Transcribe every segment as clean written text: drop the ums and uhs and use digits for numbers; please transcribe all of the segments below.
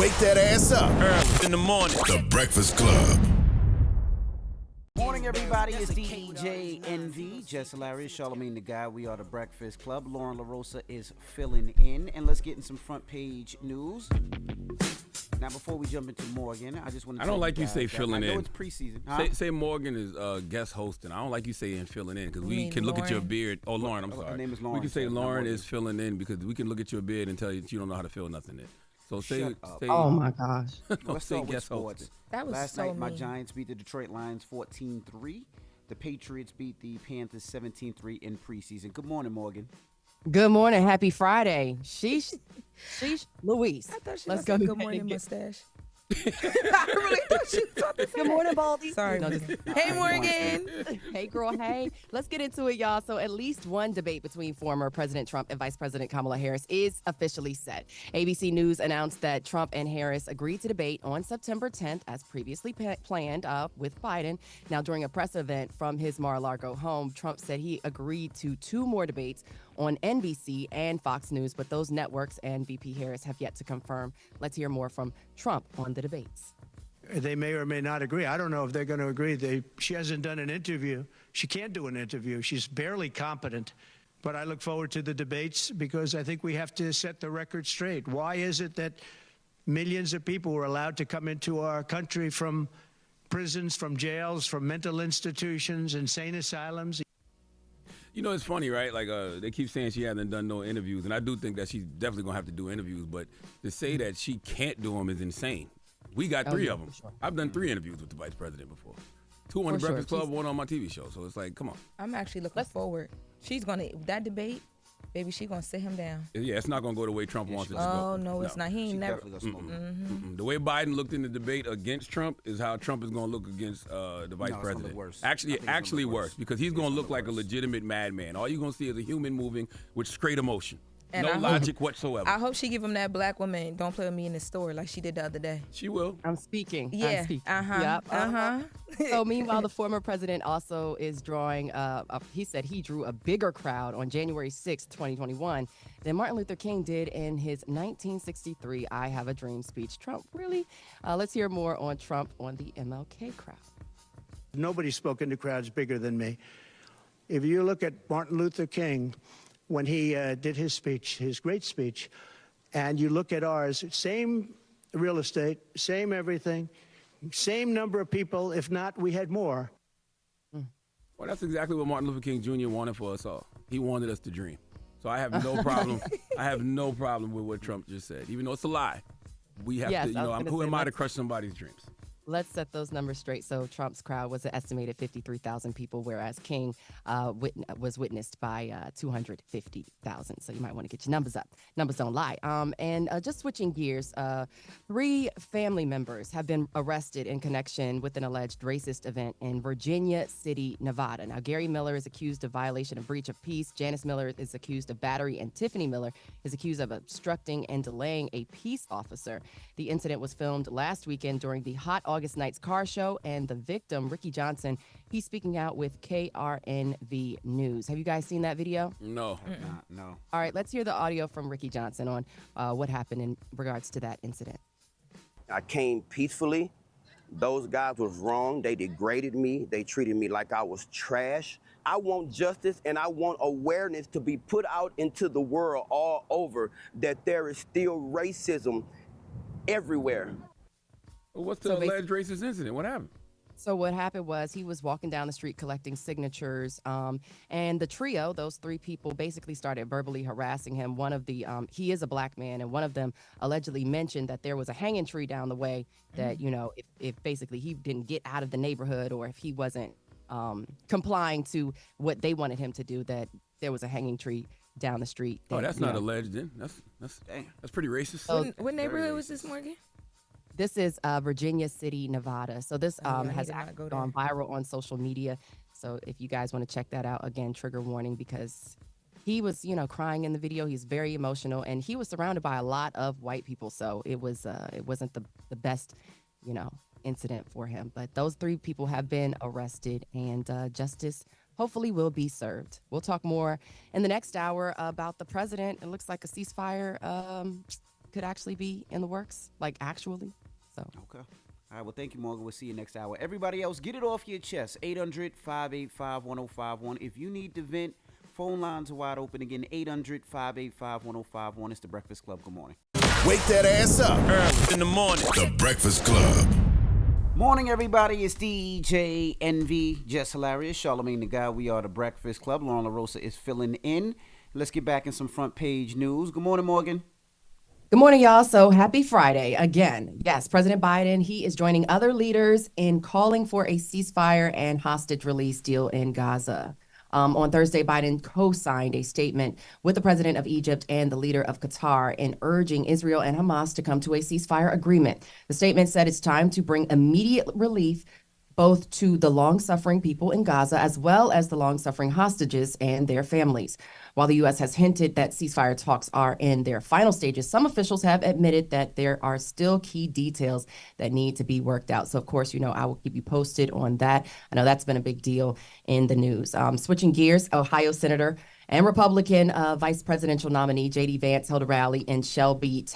Wake that ass up. Early in the morning. The Breakfast Club. Morning, everybody. It's DJNV, Jess Hilarious, Charlamagne the Guy. We are the Breakfast Club. Lauren LaRosa is filling in, and let's get in some front page news. Now, before we jump into Morgan, I just want to. I don't like you say filling in. I know it's preseason. Huh? Say Morgan is guest hosting. I don't like you saying filling in because we can look at your beard. Oh, Lauren, I'm sorry. Her name is Lauren. We can say Lauren is filling in because we can look at your beard and tell you that you don't know how to fill nothing in. So say oh my gosh. Let's say start with guest sports. hosting. That was Last so night, my mean. Giants beat the Detroit Lions 14-3. The Patriots beat the Panthers 17-3 in preseason. Good morning, Morgan. Good morning. Happy Friday. Sheesh. Louise. I thought she Let's was go. saying good morning, mustache. I really thought she was talking. Good morning, Baldy. Sorry. No, Hey, Morgan. Hey, girl. Hey. Let's get into it, y'all. So at least one debate between former President Trump and Vice President Kamala Harris is officially set. ABC News announced that Trump and Harris agreed to debate on September 10th, as previously planned with Biden. Now, during a press event from his Mar-a-Lago home, Trump said he agreed to 2 more debates on NBC and Fox News, but those networks and VP Harris have yet to confirm. Let's hear more from Trump on the debates. They may or may not agree. I don't know if they're going to agree. She hasn't done an interview. She can't do an interview. She's barely competent. But I look forward to the debates because I think we have to set the record straight. Why is it that millions of people were allowed to come into our country from prisons, from jails, from mental institutions, insane asylums? You know, it's funny, right? Like, they keep saying she hasn't done no interviews, and I do think that she's definitely going to have to do interviews, but to say that she can't do them is insane. We got 3 of them. Sure. I've done 3 interviews with the vice president before. 2 on the Breakfast Club, 1 on my TV show, so it's like, come on. I'm actually looking forward. She's going to, that debate, baby, she's going to sit him down. Yeah, it's not going to go the way Trump wants it to go. Oh, no, it's not. He ain't never. The way Biden looked in the debate against Trump is how Trump is going to look against the vice president. Worse. Actually worse, because he's going to look like a legitimate madman. All you're going to see is a human moving with straight emotion. And no logic whatsoever. I hope she give him that black woman, don't play with me in the store like she did the other day. She will. I'm speaking. Yeah. I'm speaking. Yep. So meanwhile, the former president also is drawing, he said he drew a bigger crowd on January 6th, 2021 than Martin Luther King did in his 1963 I Have a Dream speech. Trump, really? Let's hear more on Trump on the MLK crowd. Nobody's spoken to crowds bigger than me. If you look at Martin Luther King, when he did his speech, his great speech, and you look at ours, same real estate, same everything, same number of people, if not, we had more. Well, that's exactly what Martin Luther King Jr. wanted for us all. He wanted us to dream. So I have no problem. I have no problem with what Trump just said, even though it's a lie. We have to, who am I to crush somebody's dreams? Let's set those numbers straight. So Trump's crowd was an estimated 53,000 people, whereas King was witnessed by 250,000. So you might want to get your numbers up. Numbers don't lie. And just switching gears, 3 family members have been arrested in connection with an alleged racist event in Virginia City, Nevada. Now, Gary Miller is accused of violation of breach of peace. Janice Miller is accused of battery, and Tiffany Miller is accused of obstructing and delaying a peace officer. The incident was filmed last weekend during the Hot August Night's car show, and the victim, Ricky Johnson, he's speaking out with KRNV News. Have you guys seen that video? No. No. All right, let's hear the audio from Ricky Johnson on what happened in regards to that incident. I came peacefully. Those guys was wrong. They degraded me. They treated me like I was trash. I want justice, and I want awareness to be put out into the world all over that there is still racism everywhere. Well, what's the alleged racist incident? What happened? So what happened was he was walking down the street collecting signatures, and the trio, those 3 people, basically started verbally harassing him. One of the, he is a black man, and one of them allegedly mentioned that there was a hanging tree down the way that, if basically he didn't get out of the neighborhood, or if he wasn't complying to what they wanted him to do, that there was a hanging tree down the street. Oh, that's not alleged then. That's pretty racist. So, what neighborhood was this, Morgan? This is Virginia City, Nevada. So this has gone viral on social media. So if you guys want to check that out, again, trigger warning, because he was, crying in the video. He's very emotional, and he was surrounded by a lot of white people. So it wasn't the best, incident for him. But those 3 people have been arrested, and justice hopefully will be served. We'll talk more in the next hour about the president. It looks like a ceasefire could actually be in the works, like actually. So. Okay. All right, well, thank you, Morgan. We'll see you next hour. Everybody else, get it off your chest. 800-585-1051. If you need to vent, phone lines are wide open again. 800-585-1051. It's The Breakfast Club. Good morning. Wake that ass up. Early in the morning. The Breakfast Club. Morning, everybody. It's DJ NV, Jess Hilarious, Charlamagne the Guy. We are The Breakfast Club. Lauren LaRosa is filling in. Let's get back in some front page news. Good morning, Morgan. Good morning, y'all. So happy Friday again. Yes, President Biden, he is joining other leaders in calling for a ceasefire and hostage release deal in Gaza. On Thursday, Biden co-signed a statement with the president of Egypt and the leader of Qatar in urging Israel and Hamas to come to a ceasefire agreement. The statement said it's time to bring immediate relief both to the long-suffering people in Gaza as well as the long-suffering hostages and their families. While the U.S. has hinted that ceasefire talks are in their final stages, some officials have admitted that there are still key details that need to be worked out. So, of course, I will keep you posted on that. I know that's been a big deal in the news. Switching gears, Ohio Senator and Republican vice presidential nominee J.D. Vance held a rally in Shelby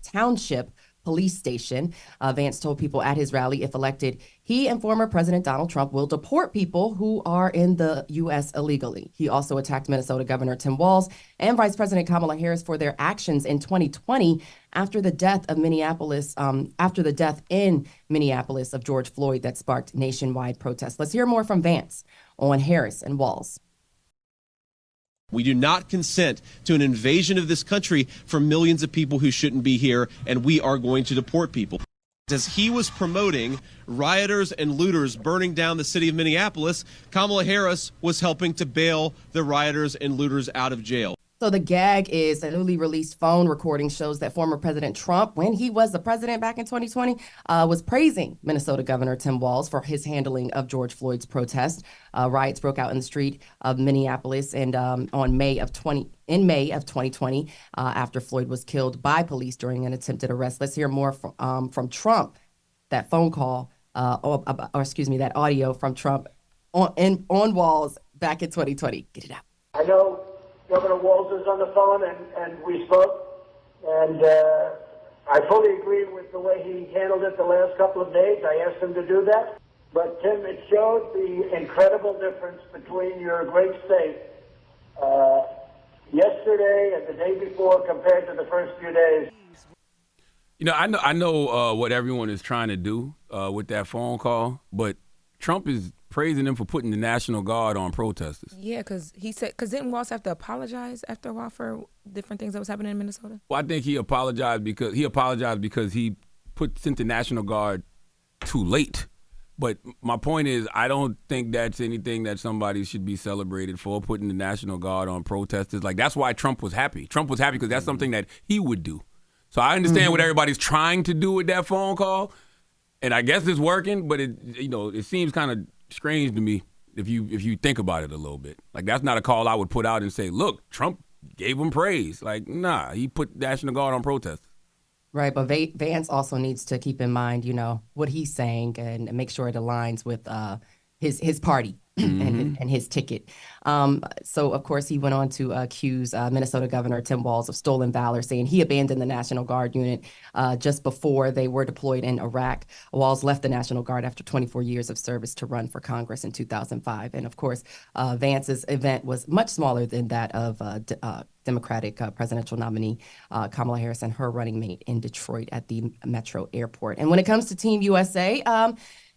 Township police station. Vance told people at his rally, if elected, he and former President Donald Trump will deport people who are in the U.S. illegally. He also attacked Minnesota Governor Tim Walz and Vice President Kamala Harris for their actions in 2020 after the death in Minneapolis of George Floyd that sparked nationwide protests. Let's hear more from Vance on Harris and Walz. We do not consent to an invasion of this country from millions of people who shouldn't be here, and we are going to deport people. As he was promoting rioters and looters burning down the city of Minneapolis, Kamala Harris was helping to bail the rioters and looters out of jail. So the gag is a newly released phone recording shows that former President Trump, when he was the president back in 2020, was praising Minnesota Governor Tim Walz for his handling of George Floyd's protest. Riots broke out in the street of Minneapolis and in May of 2020 after Floyd was killed by police during an attempted arrest. Let's hear more from Trump. That phone call, that audio from Trump on Walz back in 2020. Get it out. I know Governor Walz is on the phone, and we spoke, and I fully agree with the way he handled it the last couple of days. I asked him to do that. But, Tim, it showed the incredible difference between your great state yesterday and the day before compared to the first few days. I know what everyone is trying to do with that phone call, but Trump is praising them for putting the National Guard on protesters. Yeah, because didn't Walz have to apologize after a while for different things that was happening in Minnesota? Well, I think he apologized because he sent the National Guard too late. But my point is, I don't think that's anything that somebody should be celebrated for, putting the National Guard on protesters. Like, that's why Trump was happy. Trump was happy because that's something that he would do. So I understand what everybody's trying to do with that phone call, and I guess it's working. But it seems kind of strange to me if you think about it a little bit. Like, that's not a call I would put out and say, look, Trump gave him praise. Like, nah, he put National Guard on protesters. Right, but Vance also needs to keep in mind, what he's saying and make sure it aligns with his party and his ticket. So, of course, he went on to accuse Minnesota Governor Tim Walz of stolen valor, saying he abandoned the National Guard unit just before they were deployed in Iraq. Walz left the National Guard after 24 years of service to run for Congress in 2005. And, of course, Vance's event was much smaller than that of Democratic presidential nominee Kamala Harris and her running mate in Detroit at the Metro Airport. And when it comes to Team USA,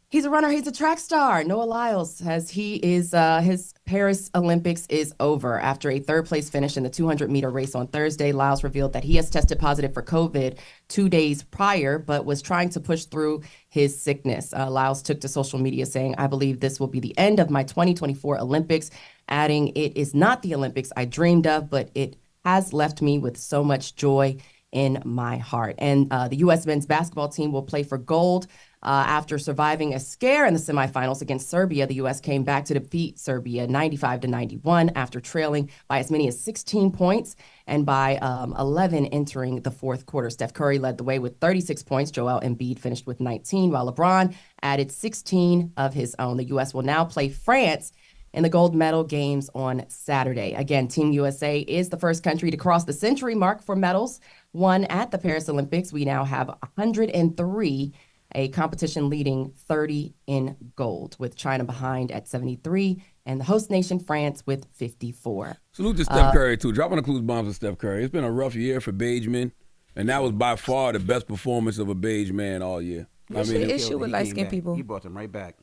he's a runner. He's a track star. Noah Lyles his Paris Olympics is over. After a third place finish in the 200-meter race on Thursday, Lyles revealed that he has tested positive for COVID 2 days prior, but was trying to push through his sickness. Lyles took to social media saying, "I believe this will be the end of my 2024 Olympics," adding, "It is not the Olympics I dreamed of, but it has left me with so much joy in my heart." And the U.S. men's basketball team will play for gold. After surviving a scare in the semifinals against Serbia, the U.S. came back to defeat Serbia 95-91 after trailing by as many as 16 points and by 11 entering the fourth quarter. Steph Curry led the way with 36 points. Joel Embiid finished with 19, while LeBron added 16 of his own. The U.S. will now play France in the gold medal games on Saturday. Again, Team USA is the first country to cross the century mark for medals won at the Paris Olympics. We now have 103, a competition leading 30 in gold, with China behind at 73 and the host nation France with 54. Salute to Steph Curry, too. Dropping the clues bombs with Steph Curry. It's been a rough year for beige men, and that was by far the best performance of a beige man all year. What's the issue with light-skinned people? He brought them right back.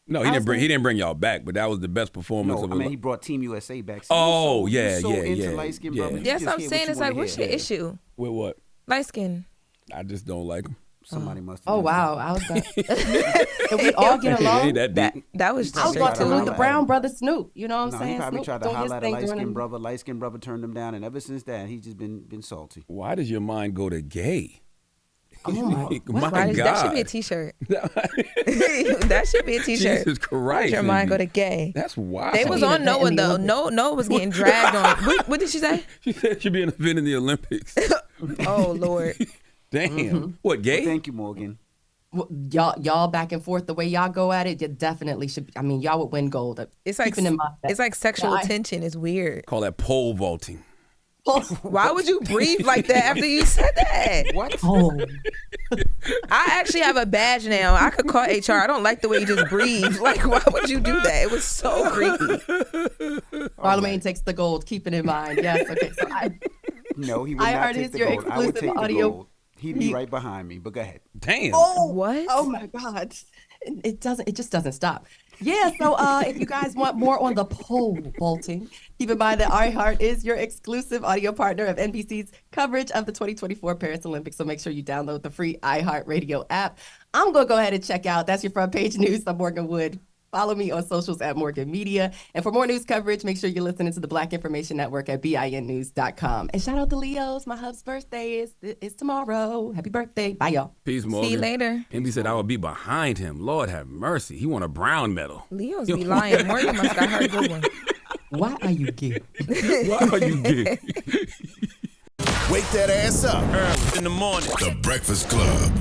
No, he didn't bring y'all back, but that was the best performance of a he brought Team USA back. So into yeah. light-skinned brother. That's what I'm saying. It's like, what's your issue? With what? Light skin. I just don't like him. Somebody must have. Oh, wow. I was going Did we all get along? Ain't that deep. That was I was going to salute the brown brother Snoop. You know what I'm saying? He probably Snoop tried to doing his holler at a thing during light-skinned the- brother. Light-skinned brother turned him down, and ever since that, he's just been salty. Why does your mind go to gay? Oh, my My God. That should be a T-shirt. That should be a T-shirt. Jesus Christ. Why does your mind go to gay? That's wild. They was on Noah, though. Noah was getting dragged on. What did she say? She said she'd be an event in the Olympics. Oh, Lord. Damn. What, gay? Well, thank you, Morgan. Well, y'all back and forth the way y'all go at it, you definitely should. I mean, y'all would win gold. It's like Keeping in mind that- it's like sexual tension. It's weird. Call that pole vaulting. Why would you breathe like that after you said that? What? Oh, I actually have a badge now. I could call HR. I don't like the way you just breathe. Like, why would you do that? It was so creepy. Charlamagne takes the gold. Keep it in mind. Yes. Okay. So No, he would not take is the your gold. I would exclusive take the audio. gold. He'd be right behind me, but go ahead. Damn. What? Oh my God. It just doesn't stop. Yeah, so if you guys want more on the pole vaulting, keep in mind that iHeart is your exclusive audio partner of NBC's coverage of the 2024 Paris Olympics. So make sure you download the free iHeart Radio app. I'm going to go ahead and check out. That's your front page news. I'm Morgan Wood. Follow me on socials at Morgan Media. And for more news coverage, make sure you're listening to the Black Information Network at BINnews.com. And shout out to Leo's. My hub's birthday is tomorrow. Happy birthday. Bye, y'all. Peace, Morgan. See you later. Envy said I would be behind him. Lord have mercy. He won a brown medal. Leo's be lying. Morgan must got her a good one. Why are you gay? Why are you gay? Wake that ass up. In the morning. The Breakfast Club.